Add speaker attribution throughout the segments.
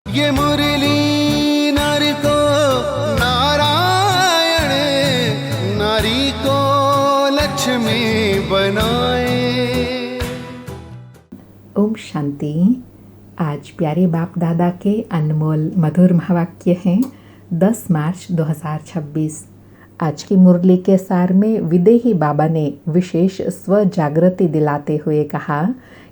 Speaker 1: ये मुरली नर को नारायण, नारी को लक्ष्मी बनाए।
Speaker 2: ओम शांति। आज प्यारे बाप दादा के अनमोल मधुर महावाक्य हैं 10 मार्च 2026। आज की मुरली के सार में विदेही बाबा ने विशेष स्व जागृति दिलाते हुए कहा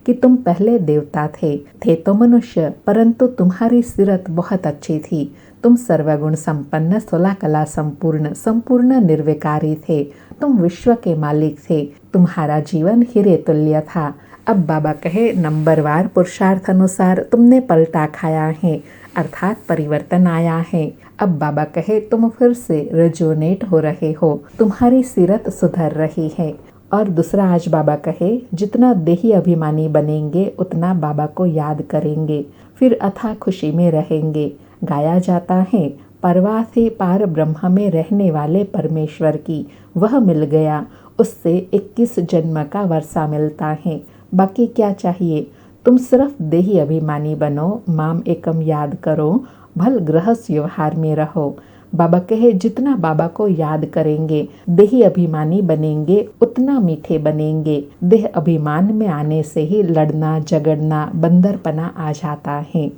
Speaker 2: कि तुम पहले देवता थे तो मनुष्य, परंतु तुम्हारी सीरत बहुत अच्छी थी। तुम सर्वगुण संपन्न, 16 कला संपूर्ण निर्विकारी थे। तुम विश्व के मालिक थे। तुम्हारा जीवन हीरे तुल्य था। अब बाबा कहे, नंबरवार पुरुषार्थ अनुसार तुमने पलटा खाया है, अर्थात परिवर्तन आया है। अब बाबा कहे, तुम फिर से रेजोनेट हो रहे हो, तुम्हारी सीरत सुधर रही है। और दूसरा आज बाबा कहे, जितना देही अभिमानी बनेंगे उतना बाबा को याद करेंगे, फिर अथाह खुशी में रहेंगे। गाया जाता है, परवाह से पार ब्रह्म में रहने वाले परमेश्वर की वह मिल गया, उससे 21 जन्म का वर्षा मिलता है। बाकी क्या चाहिए? तुम सिर्फ देही अभिमानी बनो, माम एकम याद करो, भल गृहस्थ व्यवहार में रहो। बाबा कहे, जितना बाबा को याद करेंगे, देही अभिमानी बनेंगे, उतना मीठे बनेंगे। देह अभिमान में आने से ही लड़ना झगड़ना बंदरपना आ जाता है।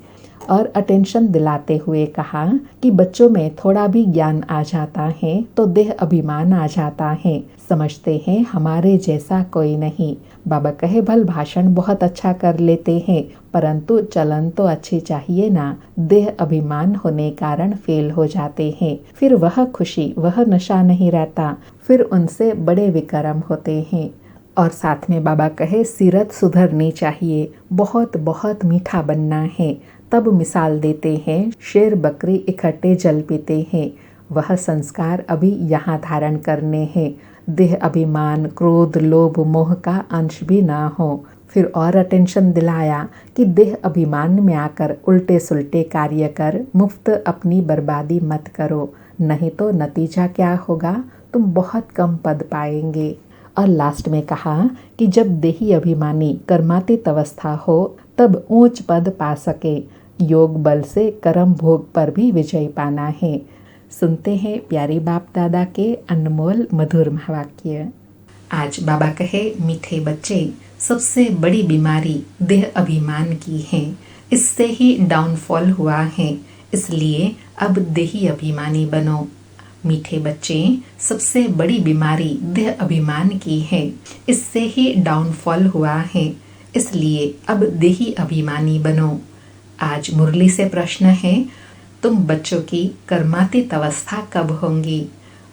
Speaker 2: और अटेंशन दिलाते हुए कहा कि बच्चों में थोड़ा भी ज्ञान आ जाता है तो देह अभिमान आ जाता है, समझते हैं हमारे जैसा कोई नहीं। बाबा कहे, भल भाषण बहुत अच्छा कर लेते हैं, परंतु चलन तो अच्छी चाहिए ना। देह अभिमान होने कारण फेल हो जाते हैं, फिर वह खुशी वह नशा नहीं रहता, फिर उनसे बड़े विक्रम होते हैं। और साथ में बाबा कहे, सीरत सुधरनी चाहिए, बहुत बहुत मीठा बनना है। तब मिसाल देते हैं, शेर बकरी इकट्ठे जल पीते हैं। वह संस्कार अभी यहाँ धारण करने हैं। देह अभिमान, क्रोध, लोभ, मोह का अंश भी ना हो। फिर और अटेंशन दिलाया कि देह अभिमान में आकर उल्टे सुल्टे कार्य कर मुफ्त अपनी बर्बादी मत करो, नहीं तो नतीजा क्या होगा, तुम बहुत कम पद पाएंगे। और लास्ट में कहा कि जब देही अभिमानी कर्मातीत अवस्था हो तब ऊंच पद पा सके, योग बल से कर्म भोग पर भी विजय पाना है। सुनते हैं प्यारे बाप दादा के अनमोल मधुर महावाक्य। आज बाबा कहे, मीठे बच्चे, सबसे बड़ी बीमारी देह अभिमान की है, इससे ही डाउनफॉल हुआ है, इसलिए अब देही अभिमानी बनो। मीठे बच्चे, सबसे बड़ी बीमारी देह अभिमान की है, इससे ही डाउनफॉल हुआ है, इसलिए अब देही अभिमानी बनो। आज मुरली से प्रश्न है, तुम बच्चों की कर्मातीत अवस्था कब होंगी?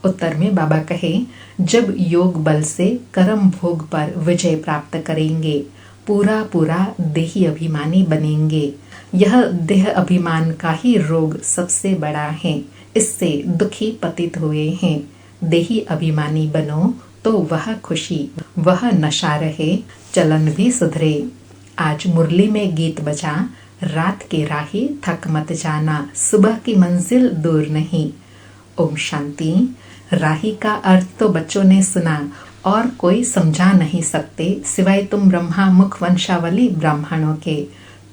Speaker 2: उत्तर में बाबा कहे, जब योग बल से कर्म भोग पर विजय प्राप्त करेंगे, पूरा पूरा देही अभिमानी बनेंगे। यह देह अभिमान का ही रोग सबसे बड़ा है, इससे दुखी पतित हुए हैं। देही अभिमानी बनो तो वह खुशी वह नशा रहे, चलन भी सुधरे। आज मुरली में गीत बजा, रात के राही थक मत जाना, सुबह की मंजिल दूर नहीं। ओम शांति। राही का अर्थ तो बच्चों ने सुना और कोई समझा नहीं सकते सिवाय तुम ब्रह्मा मुख वंशावली ब्राह्मणों के।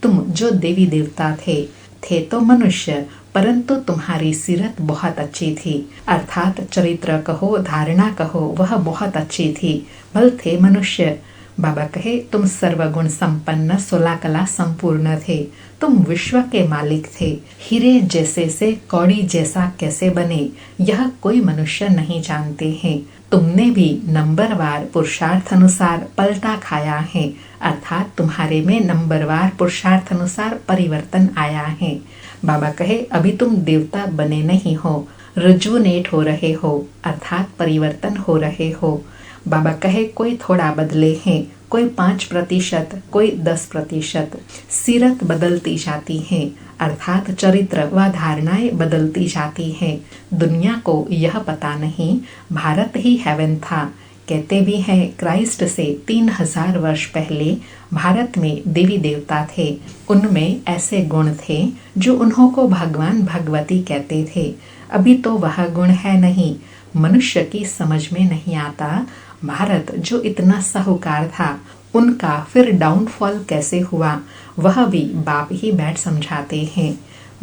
Speaker 2: तुम जो देवी देवता थे तो मनुष्य, परंतु तुम्हारी सीरत बहुत अच्छी थी, अर्थात चरित्र कहो धारणा कहो वह बहुत अच्छी थी, भल थे मनुष्य। बाबा कहे, तुम सर्वगुण संपन्न 16 कला संपूर्ण थे, तुम विश्व के मालिक थे। हीरे जैसे से कौड़ी जैसा कैसे बने, यह कोई मनुष्य नहीं जानते हैं। तुमने भी नंबरवार पुरुषार्थ अनुसार पलटा खाया है, अर्थात तुम्हारे में नंबरवार पुरुषार्थ अनुसार परिवर्तन आया है। बाबा कहे, अभी तुम देवता बने नहीं हो, रेजोनेट हो रहे हो, अर्थात परिवर्तन हो रहे हो। बाबा कहे, कोई थोड़ा बदले हैं, कोई 5%, कोई 10%। सीरत बदलती जाती है, अर्थात चरित्र व धारणाएं बदलती जाती हैं। दुनिया को यह पता नहीं भारत ही हेवन था। कहते भी हैं क्राइस्ट से 3000 वर्ष पहले भारत में देवी देवता थे, उनमें ऐसे गुण थे जो उन्हों को भगवान भगवती कहते थे। अभी तो वह गुण है नहीं, मनुष्य की समझ में नहीं आता। भारत जो इतना साहूकार था, उनका फिर डाउनफॉल कैसे हुआ, वह भी बाप ही बैठ समझाते हैं।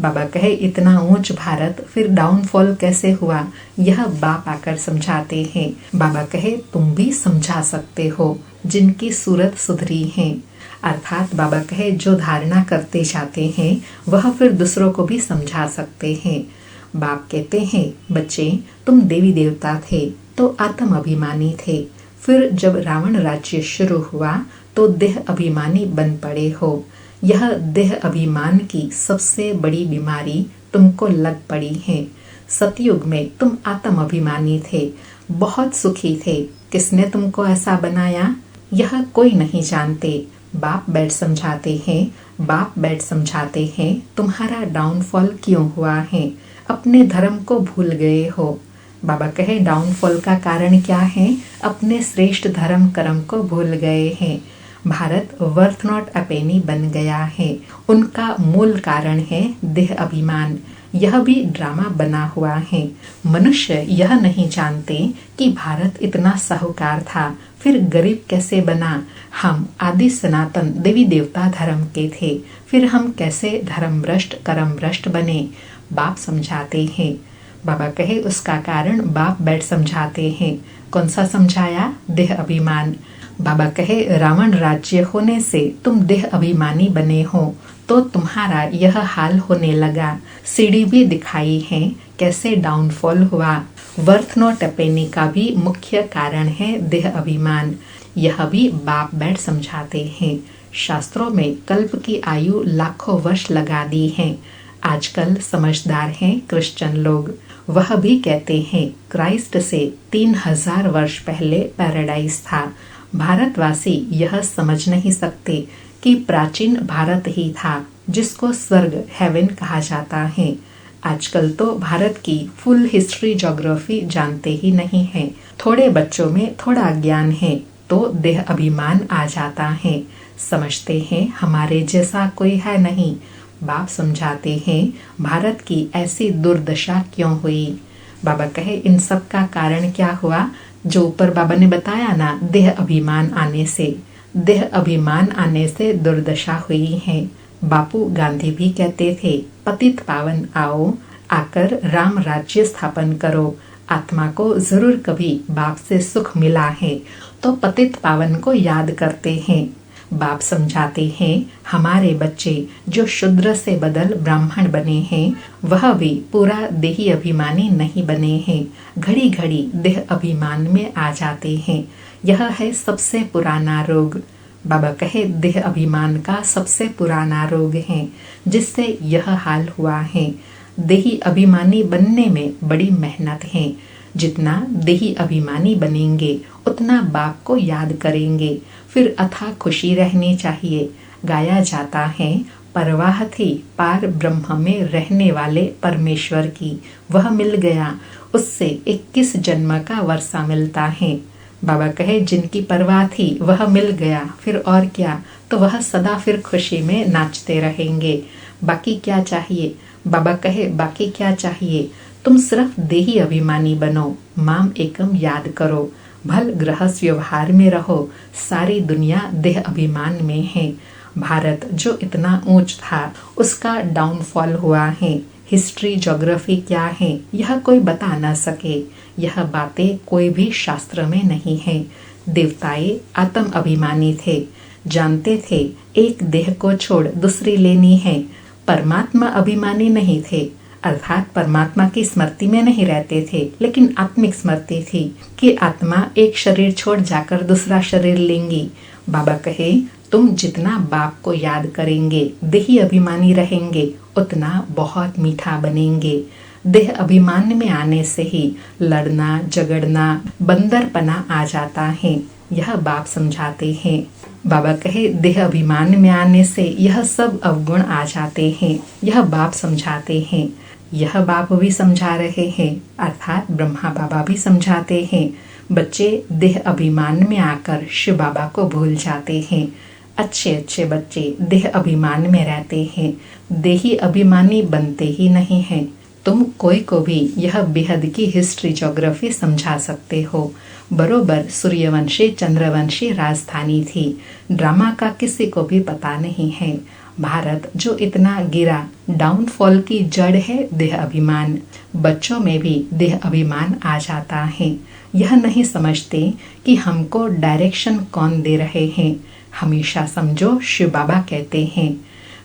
Speaker 2: बाबा कहे इतना ऊंच भारत फिर डाउनफॉल कैसे हुआ, यह बाप आकर समझाते हैं। बाबा कहे तुम भी समझा सकते हो जिनकी सूरत सुधरी है। अर्थात बाबा कहे जो धारणा करते जाते हैं वह फिर दूसरों को भी समझा सकते हैं। बाप कहते हैं बच्चे तुम देवी देवता थे तो आत्म अभिमानी थे, फिर जब रावण राज्य शुरू हुआ तो देह अभिमानी बन पड़े हो। यह देह अभिमान की सबसे बड़ी बीमारी तुमको लग पड़ी है। सतयुग में तुम आत्म अभिमानी थे, बहुत सुखी थे। किसने तुमको ऐसा बनाया यह कोई नहीं जानते। बाप बैठ समझाते हैं, बाप बैठ समझाते हैं तुम्हारा डाउनफॉल क्यों हुआ है, अपने धर्म को भूल गए हो। बाबा कहे डाउनफॉल का कारण क्या है, अपने श्रेष्ठ धर्म कर्म को भूल गए हैं। भारत वर्थ नॉट अ पेनी बन गया है। उनका मूल कारण है देह अभिमान। यह भी ड्रामा बना हुआ है। मनुष्य यह नहीं जानते कि भारत इतना साहूकार था फिर गरीब कैसे बना। हम आदि सनातन देवी देवता धर्म के थे, फिर हम कैसे धर्म भ्रष्ट कर्म भ्रष्ट बने। बाप समझाते हैं। बाबा कहे उसका कारण बाप बैठ समझाते हैं। कौन सा समझाया, देह अभिमान। बाबा कहे रावण राज्य होने से तुम देह अभिमानी बने हो तो तुम्हारा यह हाल होने लगा। सीढ़ी भी दिखाई है कैसे डाउनफॉल हुआ। वर्थ नॉट अ पेनी का भी मुख्य कारण है देह अभिमान। यह भी बाप बैठ समझाते हैं। शास्त्रों में कल्प की आयु लाखों वर्ष लगा दी है। आजकल समझदार हैं क्रिश्चियन लोग, वह भी कहते हैं क्राइस्ट से 3000 वर्ष पहले पैराडाइज था। भारतवासी यह समझ नहीं सकते कि प्राचीन भारत ही था जिसको स्वर्ग हेवन कहा जाता है। आजकल तो भारत की फुल हिस्ट्री ज्योग्राफी जानते ही नहीं हैं। थोड़े बच्चों में थोड़ा ज्ञान है तो देह अभिमान आ जाता है। समझते हैं हमारे जैसा कोई है नहीं। बाप समझाते हैं भारत की ऐसी दुर्दशा क्यों हुई। बाबा कहे इन सब का कारण क्या हुआ, जो ऊपर बाबा ने बताया ना, देह अभिमान आने से। देह अभिमान आने से दुर्दशा हुई है। बापू गांधी भी कहते थे पतित पावन आओ, आकर राम राज्य स्थापन करो। आत्मा को जरूर कभी बाप से सुख मिला है तो पतित पावन को याद करते हैं। बाप समझाते हैं हमारे बच्चे जो शूद्र से बदल ब्राह्मण बने हैं वह भी पूरा देही अभिमानी नहीं बने हैं। घड़ी घड़ी देह अभिमान में आ जाते हैं। यह है सबसे पुराना रोग। बाबा कहे देह अभिमान का सबसे पुराना रोग है जिससे यह हाल हुआ है। देही अभिमानी बनने में बड़ी मेहनत है। जितना देही अभिमानी बनेंगे उतना बाप को याद करेंगे, फिर अथाह खुशी रहनी चाहिए। गाया जाता है परवाह थी पार ब्रह्म में रहने वाले परमेश्वर की, वह मिल गया, उससे 21 जन्म का वर्षा मिलता है। बाबा कहे जिनकी परवाह थी वह मिल गया, फिर और क्या, तो वह सदा फिर खुशी में नाचते रहेंगे। बाकी क्या चाहिए। बाबा कहे बाकी क्या चाहिए, तुम सिर्फ देही अभिमानी बनो, माम एकम याद करो, भल गृहस्थ व्यवहार में रहो। सारी दुनिया देह अभिमान में है। भारत जो इतना ऊंच था उसका डाउनफॉल हुआ है। हिस्ट्री ज्योग्राफी क्या है यह कोई बता न सके। यह बातें कोई भी शास्त्र में नहीं है। देवताएं आत्म अभिमानी थे, जानते थे एक देह को छोड़ दूसरी लेनी है। परमात्मा अभिमानी नहीं थे, अर्थात परमात्मा की स्मृति में नहीं रहते थे, लेकिन आत्मिक स्मृति थी कि आत्मा एक शरीर छोड़ जाकर दूसरा शरीर लेंगी। बाबा कहे तुम जितना बाप को याद करेंगे, देही अभिमानी रहेंगे, उतना बहुत मीठा बनेंगे। देह अभिमान में आने से ही लड़ना झगड़ना बंदरपना आ जाता है। यह बाप समझाते हैं। बाबा कहे देह अभिमान में आने से यह सब अवगुण आ जाते हैं। यह बाप समझाते हैं। यह बाप भी समझा रहे हैं, अर्थात ब्रह्मा बाबा भी समझाते हैं। बच्चे देह अभिमान में आकर शिव बाबा को भूल जाते हैं। अच्छे अच्छे बच्चे देह अभिमान में रहते हैं, देही अभिमानी बनते ही नहीं हैं। तुम कोई को भी यह बेहद की हिस्ट्री ज्योग्राफी समझा सकते हो। बरोबर सूर्यवंशी चंद्रवंशी राजधानी थी। ड्रामा का किसी को भी पता नहीं है। भारत जो इतना गिरा, डाउनफॉल की जड़ है देह अभिमान। बच्चों में भी देह अभिमान आ जाता है। यह नहीं समझते कि हमको डायरेक्शन कौन दे रहे हैं। हमेशा समझो शिव बाबा कहते हैं।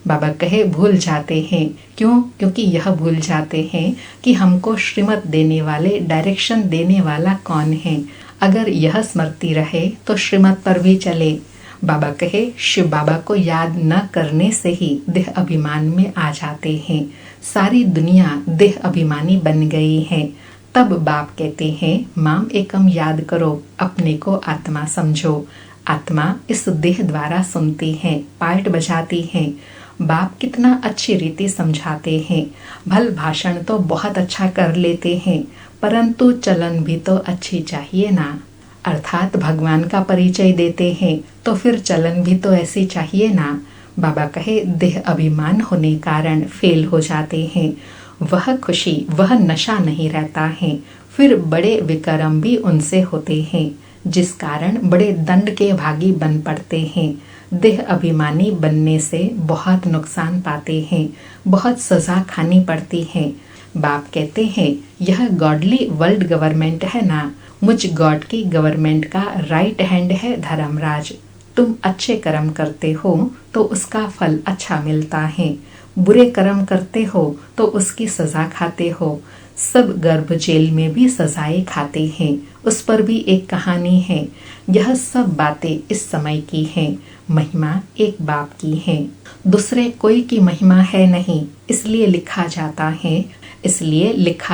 Speaker 2: बाबा कहे भूल जाते हैं। क्यों? क्योंकि यह भूल जाते हैं कि हमको श्रीमत देने वाले, डायरेक्शन देने वाला कौन है। अगर यह स्मृति रहे तो श्रीमत पर भी चले। बाबा कहे शिव बाबा को याद न करने से ही देह अभिमान में आ जाते हैं। सारी दुनिया देह अभिमानी बन गई है। तब बाप कहते हैं माम एकम याद करो, अपने को आत्मा समझो। आत्मा इस देह द्वारा सुनती है, पार्ट बजाती है। बाप कितना अच्छी रीति समझाते हैं। भल भाषण तो बहुत अच्छा कर लेते हैं, परंतु चलन भी तो अच्छी चाहिए ना। अर्थात भगवान का परिचय देते हैं तो फिर चलन भी तो ऐसी चाहिए ना। बाबा कहे देह अभिमान होने कारण फेल हो जाते हैं। वह खुशी, वह नशा नहीं रहता है। फिर बड़े विक्रम भी उनसे होते हैं, जिस कारण बड़े दंड के भागी बन पड़ते हैं। देह अभिमानी बनने से बहुत नुकसान पाते हैं, बहुत सजा खानी पड़ती है। बाप कहते हैं यह गॉडली वर्ल्ड गवर्नमेंट है ना, मुझ गॉड की गवर्नमेंट का राइट हैंड है धर्मराज। तुम अच्छे कर्म करते हो तो उसका फल अच्छा मिलता है, बुरे कर्म करते हो तो उसकी सजा खाते हो। सब गर्भ जेल में भी सजाएं खाते हैं, उस पर भी एक कहानी है। यह सब बातें इस समय की हैं। महिमा एक बाप की है, दूसरे कोई की महिमा है नहीं। इसलिए लिखा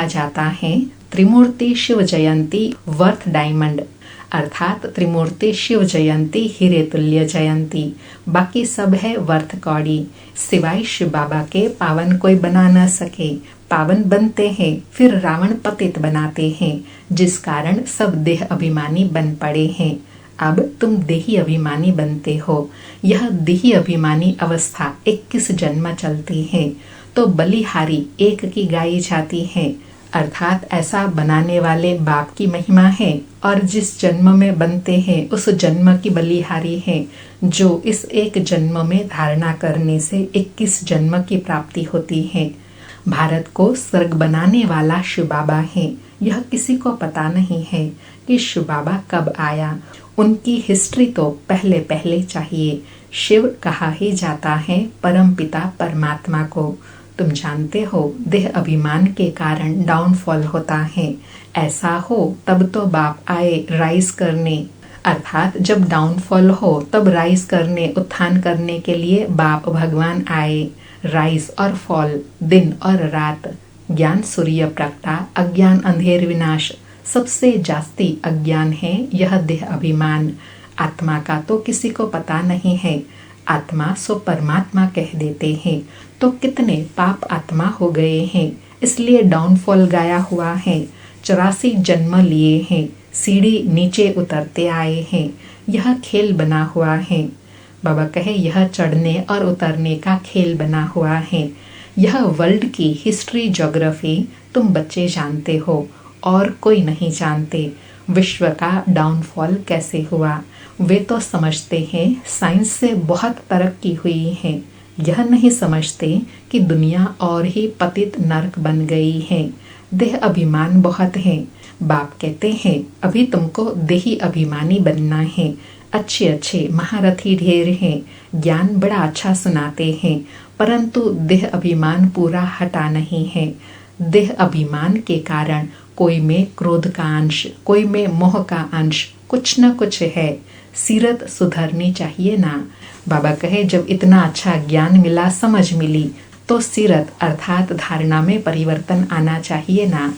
Speaker 2: जाता है त्रिमूर्ति शिव जयंती वर्थ डायमंड, अर्थात त्रिमूर्ति शिव जयंती हीरे तुल्य जयंती। बाकी सब है वर्थ कौड़ी। सिवाय शिव बाबा के पावन कोई बना न सके। पावन बनते हैं फिर रावण पतित बनाते हैं, जिस कारण सब देह अभिमानी बन पड़े हैं। अब तुम देही अभिमानी बनते हो। यह देही अभिमानी अवस्था 21 जन्म चलती है, तो बलिहारी एक की गाई जाती है। अर्थात ऐसा बनाने वाले बाप की महिमा है, और जिस जन्म में बनते हैं उस जन्म की बलिहारी है, जो इस एक जन्म में धारणा करने से 21 जन्म की प्राप्ति होती है। भारत को स्वर्ग बनाने वाला शिव बाबा है। यह किसी को पता नहीं है कि शिव बाबा कब आया। उनकी हिस्ट्री तो पहले पहले चाहिए। शिव कहा ही जाता है परम पिता परमात्मा को। तुम जानते हो देह अभिमान के कारण डाउनफॉल होता है। ऐसा हो तब तो बाप आए राइज करने, अर्थात जब डाउनफॉल हो तब राइज करने, उत्थान करने के लिए बाप भगवान आए। राइज और फॉल, दिन और रात, ज्ञान सूर्य प्रकटा, अज्ञान अंधेर विनाश। सबसे जास्ती अज्ञान है यह देह अभिमान। आत्मा का तो किसी को पता नहीं है। आत्मा सो परमात्मा कह देते हैं, तो कितने पाप आत्मा हो गए हैं। इसलिए डाउनफॉल गाया हुआ है। 84 जन्म लिए हैं, सीढ़ी नीचे उतरते आए हैं। यह खेल बना हुआ है। बाबा कहे यह चढ़ने और उतरने का खेल बना हुआ है। यह वर्ल्ड की हिस्ट्री, ज्योग्राफी तुम बच्चे जानते हो और कोई नहीं जानते। विश्व का डाउनफॉल कैसे हुआ वे तो समझते हैं, साइंस से बहुत तरक्की हुई है। यह नहीं समझते कि दुनिया और ही पतित नरक बन गई है। देह अभिमान बहुत है। बाप कहते हैं अभी तुमको देही अभिमानी बनना है। अच्छे अच्छे महारथी ढेर हैं, ज्ञान बड़ा अच्छा सुनाते हैं, परंतु देह अभिमान पूरा हटा नहीं है। देह अभिमान के कारण कोई में क्रोध का अंश, कोई में मोह का अंश, कुछ न कुछ है। सीरत सुधरनी चाहिए ना। बाबा कहे जब इतना अच्छा ज्ञान मिला, समझ मिली, तो सीरत अर्थात धारणा में परिवर्तन आना चाहिए ना।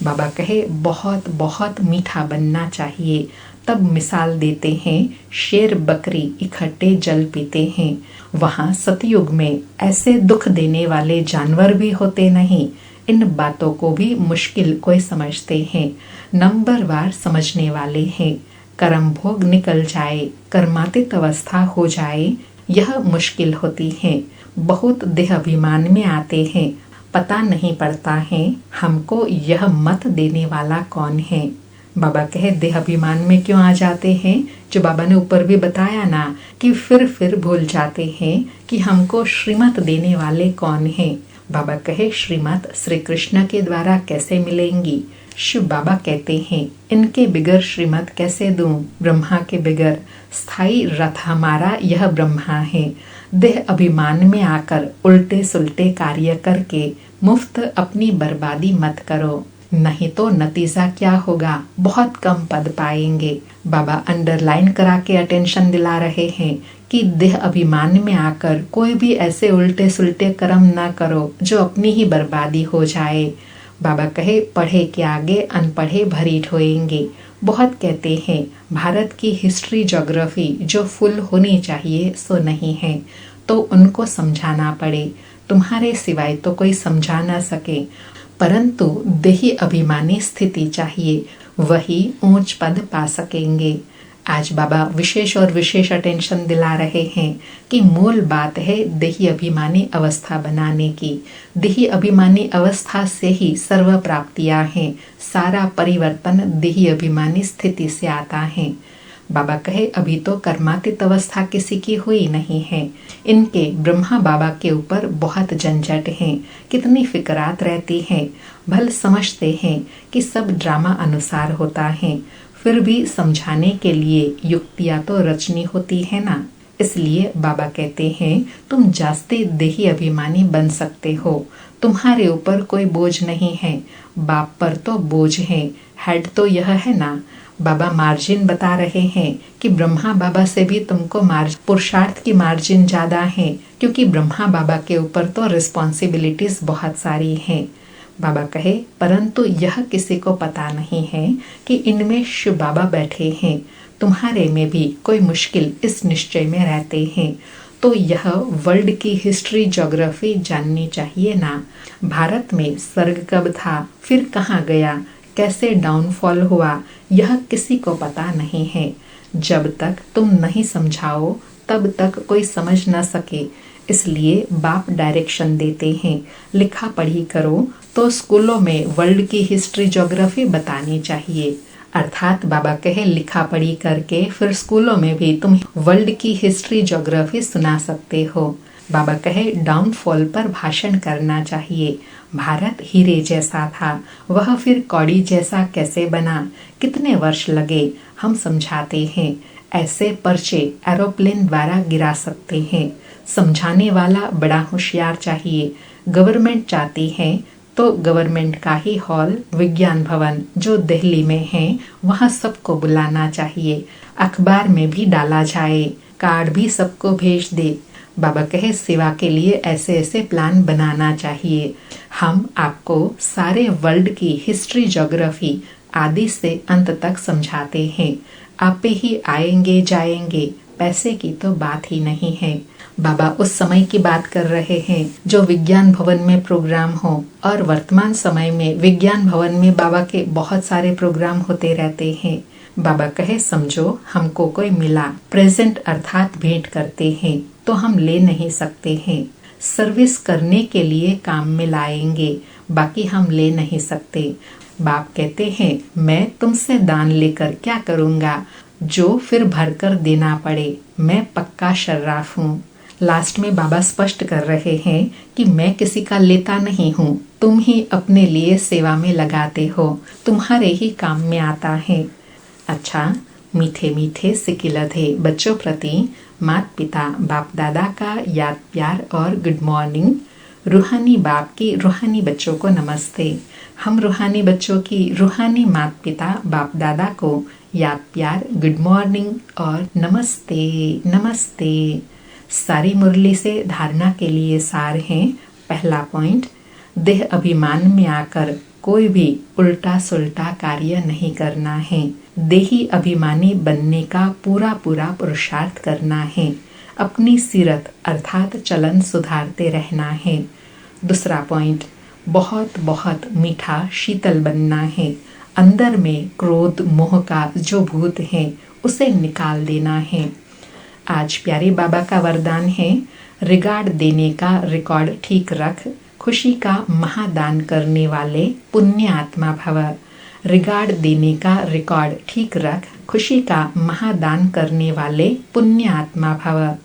Speaker 2: बाबा कहे बहुत बहुत मीठा बनना चाहिए। तब मिसाल देते हैं, शेर बकरी इकट्ठे जल पीते हैं। वहाँ सतयुग में ऐसे दुख देने वाले जानवर भी होते नहीं। इन बातों को भी मुश्किल कोई समझते हैं। नंबरवार समझने वाले हैं। कर्म भोग निकल जाए, कर्मातीत अवस्था हो जाए, यह मुश्किल होती है। बहुत देह अभिमान में आते हैं, पता नहीं पड़ता है हमको यह मत देने वाला कौन है। बाबा कहे देह अभिमान में क्यों आ जाते हैं, जो बाबा ने ऊपर भी बताया ना कि फिर भूल जाते हैं कि हमको श्रीमत देने वाले कौन हैं। बाबा कहे श्रीमत श्री कृष्ण के द्वारा कैसे मिलेंगी। शिव बाबा कहते हैं इनके बिगर श्रीमत कैसे दूं, ब्रह्मा के बिगर स्थायी रथ हमारा यह ब्रह्मा है। देह अभिमान में आकर उल्टे सुल्टे कार्य करके मुफ्त अपनी बर्बादी मत करो, नहीं तो नतीजा क्या होगा, बहुत कम पद पाएंगे। बाबा अंडरलाइन करा के अटेंशन दिला रहे हैं कि देह अभिमान में आकर कोई भी ऐसे उल्टे सुल्टे कर्म ना करो जो अपनी ही बर्बादी हो जाए। बाबा कहे पढ़े के आगे अनपढ़े भरी ठोएंगे। बहुत कहते हैं भारत की हिस्ट्री ज्योग्राफी जो फुल होनी चाहिए सो नहीं है, तो उनको समझाना पड़े। तुम्हारे सिवाय तो कोई समझा ना सके, परंतु देही अभिमानी स्थिति चाहिए, वही ऊंच पद पा सकेंगे। आज बाबा विशेष और विशेष अटेंशन दिला रहे हैं कि मूल बात है देही अभिमानी अवस्था बनाने की। देही अभिमानी अवस्था से ही सर्व प्राप्तियां हैं, सारा परिवर्तन देही अभिमानी स्थिति से आता है। बाबा कहे अभी तो कर्मातीत अवस्था किसी की हुई नहीं है। इनके ब्रह्मा बाबा के ऊपर बहुत झंझट है, कितनी फिक्रात रहती हैं। भल समझते हैं कि सब ड्रामा अनुसार होता है, फिर भी समझाने के लिए युक्तियां तो रचनी होती है ना। इसलिए बाबा कहते हैं तुम जास्ती देही अभिमानी बन सकते हो, तुम्हारे ऊपर कोई बोझ नहीं है, बाप पर तो बोझ है, हेड तो यह है ना। बाबा मार्जिन बता रहे हैं कि ब्रह्मा बाबा से भी तुमको पुरुषार्थ की मार्जिन ज्यादा है, क्योंकि ब्रह्मा बाबा के ऊपर तो रिस्पॉन्सिबिलिटीज बहुत सारी हैं। बाबा कहे परंतु यह किसी को पता नहीं है कि इनमें शिव बाबा बैठे हैं, तुम्हारे में भी कोई मुश्किल इस निश्चय में रहते हैं, तो यह वर्ल्ड की हिस्ट्री ज्योग्राफी जाननी चाहिए ना। भारत में स्वर्ग कब था, फिर कहाँ गया, कैसे डाउनफॉल हुआ, यह किसी को पता नहीं है। जब तक तुम नहीं समझाओ तब तक कोई समझ न सके। इसलिए बाप डायरेक्शन देते हैं लिखा पढ़ी करो, तो स्कूलों में वर्ल्ड की हिस्ट्री ज्योग्राफी बतानी चाहिए। अर्थात बाबा कहे लिखा पढ़ी करके फिर स्कूलों में भी तुम वर्ल्ड की हिस्ट्री ज्योग्राफी सुना सकते हो। बाबा कहे डाउनफॉल पर भाषण करना चाहिए। भारत हीरे जैसा था, वह फिर कौड़ी जैसा कैसे बना, कितने वर्ष लगे, हम समझाते हैं। ऐसे पर्चे एरोप्लेन द्वारा गिरा सकते हैं। समझाने वाला बड़ा होशियार चाहिए। गवर्नमेंट चाहती है तो गवर्नमेंट का ही हॉल विज्ञान भवन जो दिल्ली में है वहाँ सबको बुलाना चाहिए, अखबार में भी डाला जाए, कार्ड भी सबको भेज दे। बाबा कहे सेवा के लिए ऐसे ऐसे प्लान बनाना चाहिए। हम आपको सारे वर्ल्ड की हिस्ट्री ज्योग्राफी आदि से अंत तक समझाते हैं। आप ही आएंगे जाएंगे, पैसे की तो बात ही नहीं है। बाबा उस समय की बात कर रहे हैं जो विज्ञान भवन में प्रोग्राम हो, और वर्तमान समय में विज्ञान भवन में बाबा के बहुत सारे प्रोग्राम होते रहते हैं। बाबा कहे समझो हमको कोई मिला, प्रेजेंट अर्थात भेंट करते हैं तो हम ले नहीं सकते हैं, सर्विस करने के लिए काम में लाएंगे, बाकी हम ले नहीं सकते। बाप कहते हैं मैं तुमसे दान लेकर क्या करूँगा जो फिर भरकर देना पड़े, मैं पक्का शर्राफ हूँ। लास्ट में बाबा स्पष्ट कर रहे हैं कि मैं किसी का लेता नहीं हूँ, तुम ही अपने लिए सेवा में लगाते हो, तुम्हारे ही काम में आता है। अच्छा, मीठे मीठे सिकिलधे बच्चों प्रति माता पिता बाप दादा का याद प्यार और गुड मॉर्निंग। रूहानी बाप की रूहानी बच्चों को नमस्ते। हम रूहानी बच्चों की रूहानी माता पिता बाप दादा को याद प्यार गुड मॉर्निंग और नमस्ते नमस्ते। सारी मुरली से धारणा के लिए सार हैं। पहला पॉइंट, देह अभिमान में आकर कोई भी उल्टा सुल्टा कार्य नहीं करना है। देही अभिमानी बनने का पूरा पूरा पुरुषार्थ करना है। अपनी सीरत अर्थात चलन सुधारते रहना है। दूसरा पॉइंट, बहुत बहुत मीठा शीतल बनना है। अंदर में क्रोध मोह का जो भूत है उसे निकाल देना है। आज प्यारे बाबा का वरदान है, रिगार्ड देने का रिकॉर्ड ठीक रख, खुशी का महादान करने वाले पुण्य आत्मा भव। रिगार्ड देने का रिकॉर्ड ठीक रख, खुशी का महादान करने वाले पुण्य आत्मा भव।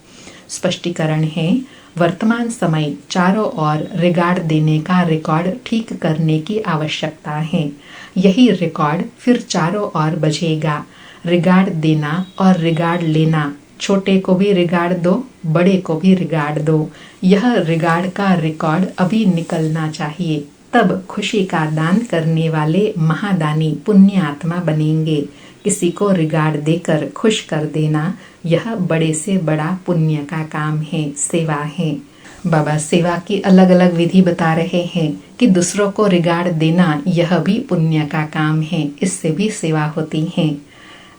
Speaker 2: स्पष्टीकरण है, वर्तमान समय चारों ओर रिगार्ड देने का रिकॉर्ड ठीक करने की आवश्यकता है। यही रिकॉर्ड फिर चारों ओर बजेगा। रिगार्ड देना और रिगार्ड लेना, छोटे को भी रिगार्ड दो, बड़े को भी रिगार्ड दो। यह रिगार्ड का रिकॉर्ड अभी निकलना चाहिए, तब खुशी का दान करने वाले महादानी पुण्य आत्मा बनेंगे। किसी को रिगार्ड देकर खुश कर देना, यह बड़े से बड़ा पुण्य का काम है, सेवा है। बाबा सेवा की अलग अलग विधि बता रहे हैं कि दूसरों को रिगार्ड देना यह भी पुण्य का काम है, इससे भी सेवा होती है।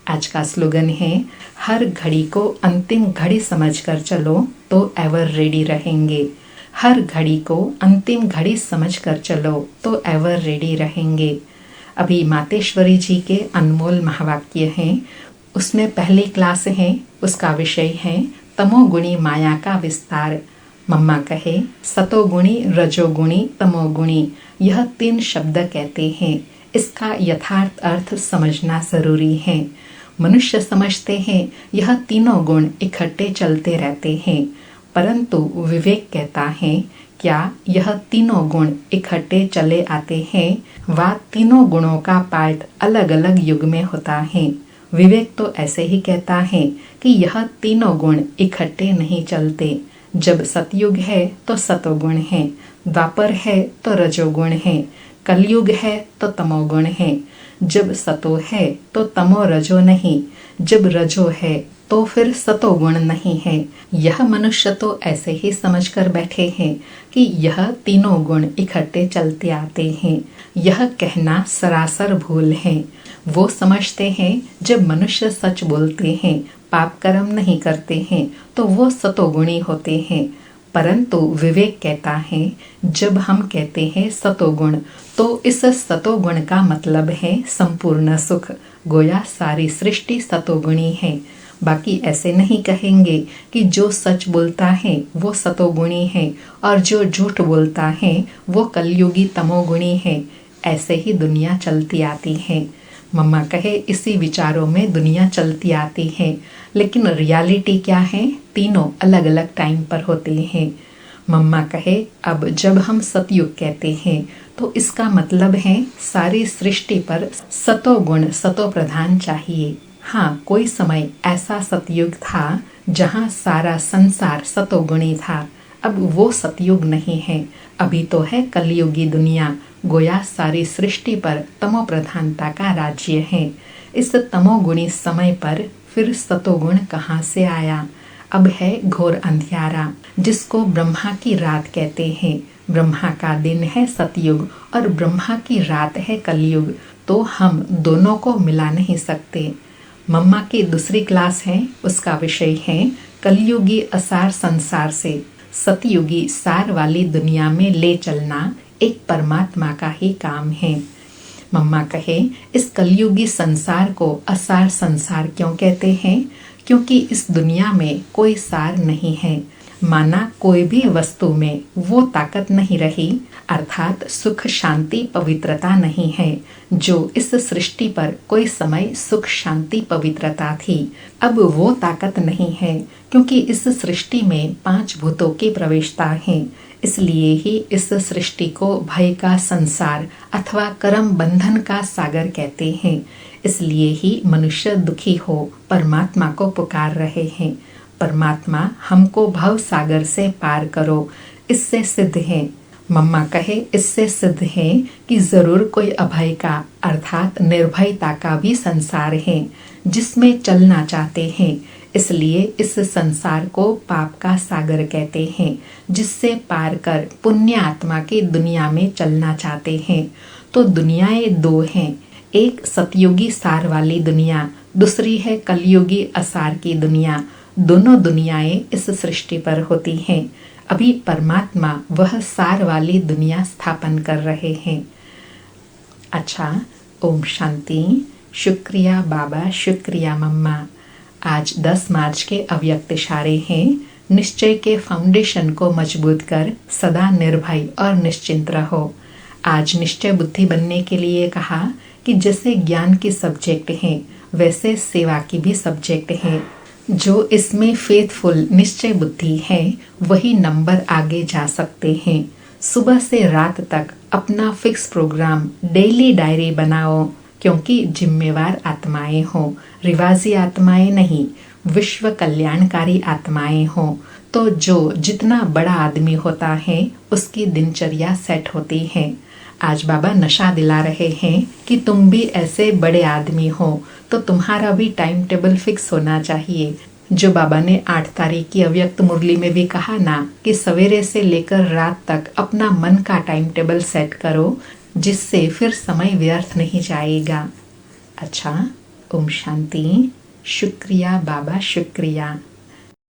Speaker 2: आज का स्लोगन है, हर घड़ी को अंतिम घड़ी समझकर चलो तो एवर रेडी रहेंगे। हर घड़ी को अंतिम घड़ी समझकर चलो तो एवर रेडी रहेंगे। अभी मातेश्वरी जी के अनमोल महावाक्य हैं, उसमें पहली क्लास है, उसका विषय है तमोगुणी माया का विस्तार। मम्मा कहे, सतोगुणी, रजोगुणी, तमोगुणी, यह 3 शब्द कहते हैं। इसका यथार्थ अर्थ समझना जरूरी है। मनुष्य समझते हैं यह तीनों गुण इकट्ठे चलते रहते हैं, परंतु विवेक कहता है, क्या यह तीनों गुण इकट्ठे चले आते हैं? वा तीनों गुणों का पार्ट अलग अलग युग में होता है। विवेक तो ऐसे ही कहता है कि यह तीनों गुण इकट्ठे नहीं चलते। जब सतयुग है तो सतोगुण है, द्वापर है तो रजोगुण है, कलयुग है तो तमोगुण है। जब सतो है तो तमो रजो नहीं, जब रजो है तो फिर सतोगुण नहीं है। यह मनुष्य तो ऐसे ही समझकर बैठे हैं कि यह तीनों गुण इकट्ठे चलते आते हैं। यह कहना सरासर भूल है। वो समझते हैं जब मनुष्य सच बोलते हैं, पाप कर्म नहीं करते हैं, तो वो सतोगुणी होते हैं। परंतु विवेक कहता है, जब हम कहते हैं सतोगुण, तो इस सतोगुण का मतलब है संपूर्ण सुख। गोया सारी सृष्टि सतोगुणी है। बाकी ऐसे नहीं कहेंगे कि जो सच बोलता है वो सतोगुणी है और जो झूठ बोलता है वो कलयुगी तमोगुणी है। ऐसे ही दुनिया चलती आती है। मम्मा कहे, इसी विचारों में दुनिया चलती आती है, लेकिन रियलिटी क्या है? तीनों अलग अलग टाइम पर होते हैं। मम्मा कहे, अब जब हम सतयुग कहते हैं तो इसका मतलब है सारी सृष्टि पर सतोगुण सतो प्रधान चाहिए। हाँ, कोई समय ऐसा सतयुग था जहाँ सारा संसार सतोगुणी था। अब वो सतयुग नहीं है, अभी तो है कलयुगी दुनिया। गोया सारी सृष्टि पर तमो प्रधानता का राज्य है। इस तमोगुणी समय पर फिर सतोगुण कहाँ से आया? अब है घोर अंधियारा, जिसको ब्रह्मा की रात कहते हैं। ब्रह्मा का दिन है सतयुग और ब्रह्मा की रात है कलयुग, तो हम दोनों को मिला नहीं सकते। मम्मा की दूसरी क्लास है, उसका विषय है कलयुगी असार संसार से सतयुगी सार वाली दुनिया में ले चलना एक परमात्मा का ही काम है। मम्मा कहे, इस कलयुगी संसार को असार संसार क्यों कहते हैं? क्योंकि इस दुनिया में कोई सार नहीं है। माना कोई भी वस्तु में वो ताकत नहीं रही, अर्थात सुख, शांति, पवित्रता नहीं है जो इस सृष्टि पर कोई समय सुख, शांति, पवित्रता थी। अब वो ताकत नहीं है, क्योंकि इस सृष्टि में 5 भूतों की प्रवेशता है। इसलिए ही इस सृष्टि को भय का संसार अथवा कर्म बंधन का सागर कहते हैं। इसलिए ही मनुष्य दुखी हो परमात्मा को पुकार रहे हैं, परमात्मा हमको भव सागर से पार करो। इससे सिद्ध है, मम्मा कहे, इससे सिद्ध है कि जरूर कोई अभय का अर्थात निर्भयता का भी संसार है जिसमें चलना चाहते हैं। इसलिए इस संसार को पाप का सागर कहते हैं, जिससे पार कर पुण्य आत्मा की दुनिया में चलना चाहते हैं। तो दुनियाएं 2 हैं, एक सतयुगी सार वाली दुनिया, दूसरी है कलयुगी असार की दुनिया। दोनों दुनियाएं इस सृष्टि पर होती हैं। अभी परमात्मा वह सार वाली दुनिया स्थापन कर रहे हैं। अच्छा, ओम शांति। शुक्रिया बाबा, शुक्रिया मम्मा। आज 10 मार्च के अव्यक्त इशारे हैं। निश्चय के फाउंडेशन को मजबूत कर सदा निर्भय और निश्चिंत रहो। आज निश्चय बुद्धि बनने के लिए कहा कि जैसे ज्ञान की सब्जेक्ट हैं वैसे सेवा की भी सब्जेक्ट है। जो इसमें फेथफुल निश्चय बुद्धि है वही नंबर आगे जा सकते हैं। सुबह से रात तक अपना फिक्स प्रोग्राम डेली डायरी बनाओ, क्योंकि जिम्मेवार आत्माएं हो, रिवाजी आत्माएं नहीं, विश्व कल्याणकारी आत्माएं हो। तो जो जितना बड़ा आदमी होता है उसकी दिनचर्या सेट होती है। आज बाबा नशा दिला रहे हैं कि तुम भी ऐसे बड़े आदमी हो तो तुम्हारा भी टाइम टेबल फिक्स होना चाहिए। जो बाबा ने 8 तारीख की अव्यक्त मुरली में भी कहा ना कि सवेरे से लेकर रात तक अपना मन का टाइम टेबल सेट करो, जिससे फिर समय व्यर्थ नहीं जाएगा। अच्छा, ओम शांति। शुक्रिया बाबा, शुक्रिया।